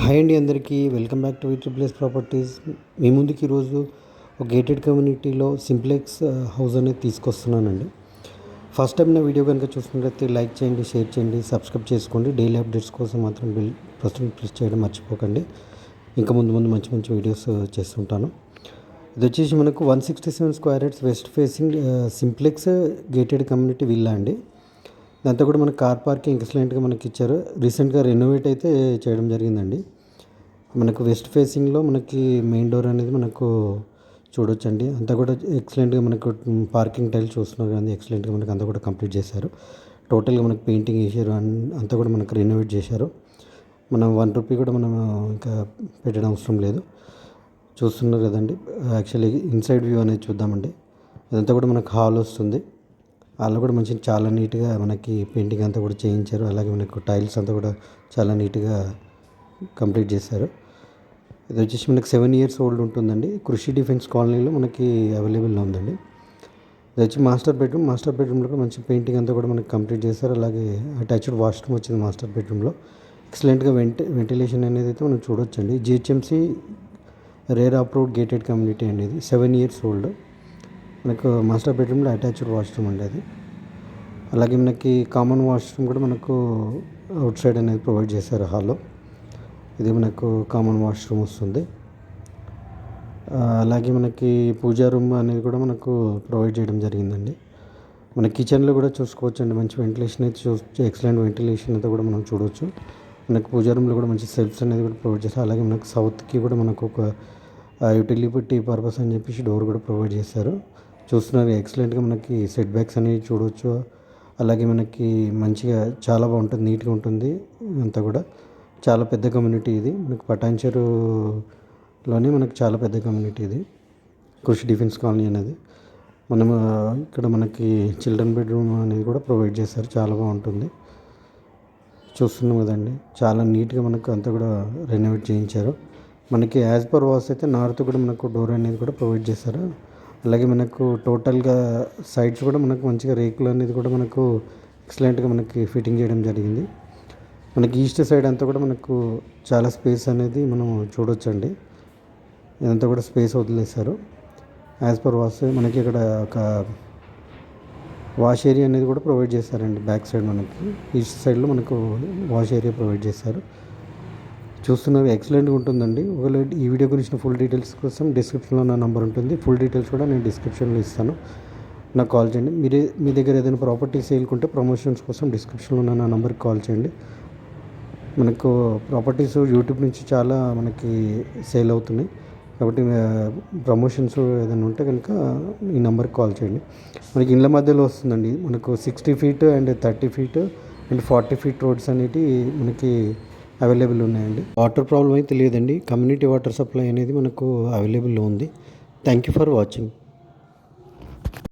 Hi అండి, అందరికీ welcome back to Place Properties. మీ ముందుకి ఈరోజు ఒక గేటెడ్ కమ్యూనిటీలో సింప్లెక్స్ హౌస్ అనేది తీసుకొస్తున్నానండి. ఫస్ట్ టైం నా వీడియో కనుక చూసినట్లయితే లైక్ చేయండి, షేర్ చేయండి, సబ్స్క్రైబ్ చేసుకోండి. డైలీ అప్డేట్స్ కోసం మాత్రం ప్రస్తుతం ప్రెస్ చేయడం మర్చిపోకండి. ఇంకా ముందు మంచి మంచి వీడియోస్ చేస్తుంటాను. ఇది వచ్చేసి మనకు 167 square yards west facing simplex gated community villa అండి. దాంతో కూడా మనకు కార్ పార్కింగ్ ఎక్సలెంట్గా మనకి ఇచ్చారు. రీసెంట్గా రెనోవేట్ అయితే చేయడం జరిగిందండి. మనకు వెస్ట్ ఫేసింగ్లో మనకి మెయిన్ డోర్ అనేది మనకు చూడొచ్చండి. అంతా కూడా ఎక్సలెంట్గా మనకు పార్కింగ్ టైల్ చూస్తున్నారు కానీ ఎక్సలెంట్గా మనకు అంతా కూడా కంప్లీట్ చేశారు. టోటల్గా మనకు పెయింటింగ్ వేసారు, అంతా కూడా మనకు రెనోవేట్ చేశారు. మనం 1 రూపీ కూడా మనం ఇంకా పెట్టడం అవసరం లేదు. చూస్తున్నారు కదండి. యాక్చువల్లీ ఇన్సైడ్ వ్యూ అనేది చూద్దామండి. ఇదంతా కూడా మనకు హాల్ వస్తుంది. హాల్లో కూడా మంచి చాలా నీట్గా మనకి పెయింటింగ్ అంతా కూడా చేయించారు. అలాగే మనకు టైల్స్ అంతా కూడా చాలా నీట్గా కంప్లీట్ చేశారు. ఇది వచ్చేసి మనకి 7 ఇయర్స్ ఓల్డ్ ఉంటుందండి. కృషి డిఫెన్స్ కాలనీలో మనకి అవైలబుల్లో ఉందండి. ఇది వచ్చి మాస్టర్ బెడ్రూమ్లో కూడా మంచి పెయింటింగ్ అంతా కూడా మనకి కంప్లీట్ చేశారు. అలాగే అటాచ్డ్ వాష్రూమ్ వచ్చింది మాస్టర్ బెడ్రూమ్లో. ఎక్సలెంట్గా వెంటిలేషన్ అనేది అయితే మనం చూడొచ్చండి. GHMC rare approved gated community అండి. ఇది 7 ఇయర్స్ ఓల్డ్. మనకు మాస్టర్ బెడ్రూమ్లో అటాచ్డ్ వాష్రూమ్ అండి అది. అలాగే మనకి కామన్ వాష్రూమ్ కూడా మనకు అవుట్ సైడ్ అనేది ప్రొవైడ్ చేశారు హాల్లో. ఇది మనకు కామన్ వాష్రూమ్ వస్తుంది. అలాగే మనకి పూజా రూమ్ అనేది కూడా మనకు ప్రొవైడ్ చేయడం జరిగిందండి. మన కిచెన్లో కూడా చూసుకోవచ్చండి. మంచి వెంటిలేషన్ అయితే ఎక్సలెంట్ వెంటిలేషన్ అయితే కూడా మనం చూడవచ్చు. మనకు పూజా రూమ్లో కూడా మంచి సెల్ఫ్స్ అనేది కూడా ప్రొవైడ్ చేస్తారు. అలాగే మనకు సౌత్కి కూడా మనకు ఒక యూటిలిటీ పర్పస్ అని చెప్పేసి డోర్ కూడా ప్రొవైడ్ చేశారు. చూస్తున్నారు ఎక్సలెంట్గా మనకి సెట్ బ్యాక్స్ అనేవి చూడవచ్చు. అలాగే మనకి మంచిగా చాలా బాగుంటుంది, నీట్గా ఉంటుంది. అంతా కూడా చాలా పెద్ద కమ్యూనిటీ ఇది. మనకు పటాన్చెరులోనే మనకు చాలా పెద్ద కమ్యూనిటీ ఇది, కృషి డిఫెన్స్ కాలనీ అనేది. మనం ఇక్కడ మనకి చిల్డ్రన్ బెడ్రూమ్ అనేది కూడా ప్రొవైడ్ చేశారు. చాలా బాగుంటుంది. చూస్తున్నాం కదండి, చాలా నీట్గా మనకు అంతా కూడా రెనోవేట్ చేయించారు. మనకి యాజ్ పర్ వాస్ అయితే నార్త్ కూడా మనకు డోర్ అనేది కూడా ప్రొవైడ్ చేశారు. అలాగే మనకు టోటల్గా సైడ్స్ కూడా మనకు మంచిగా రేకులు అనేది కూడా మనకు ఎక్సలెంట్గా మనకి ఫిట్టింగ్ చేయడం జరిగింది. మనకి ఈస్ట్ సైడ్ అంతా కూడా మనకు చాలా స్పేస్ అనేది మనం చూడొచ్చండి. ఇదంతా కూడా స్పేస్ వదిలేశారు. యాజ్ పర్ వాస్ మనకి ఇక్కడ ఒక వాష్ ఏరియా అనేది కూడా ప్రొవైడ్ చేశారండి. బ్యాక్ సైడ్ మనకి ఈస్ట్ సైడ్లో మనకు వాష్ ఏరియా ప్రొవైడ్ చేశారు. చూస్తున్నవి ఎక్సలెంట్గా ఉంటుందండి. ఒకవేళ ఈ వీడియో గురించిన ఫుల్ డీటెయిల్స్ కోసం డిస్క్రిప్షన్లో నా నెంబర్ ఉంటుంది. ఫుల్ డీటెయిల్స్ కూడా నేను డిస్క్రిప్షన్లో ఇస్తాను. నాకు కాల్ చేయండి. మీ దగ్గర ఏదైనా ప్రాపర్టీ సేల్కుంటే ప్రమోషన్స్ కోసం డిస్క్రిప్షన్లో నా నెంబర్కి కాల్ చేయండి. మనకు ప్రాపర్టీస్ యూట్యూబ్ నుంచి చాలా మనకి సేల్ అవుతున్నాయి కాబట్టి ప్రమోషన్స్ ఏదైనా ఉంటే కనుక ఈ నెంబర్కి కాల్ చేయండి. మనకి ఇళ్ళ మధ్యలో వస్తుందండి. మనకు 60 feet and 30 feet and 40 feet roads అనేవి మనకి అవైలబుల్ ఉన్నాయండి. వాటర్ ప్రాబ్లం అయితే లేదండి. కమ్యూనిటీ వాటర్ సప్లై అనేది మనకు అవైలబుల్లో ఉంది. Thank you for watching.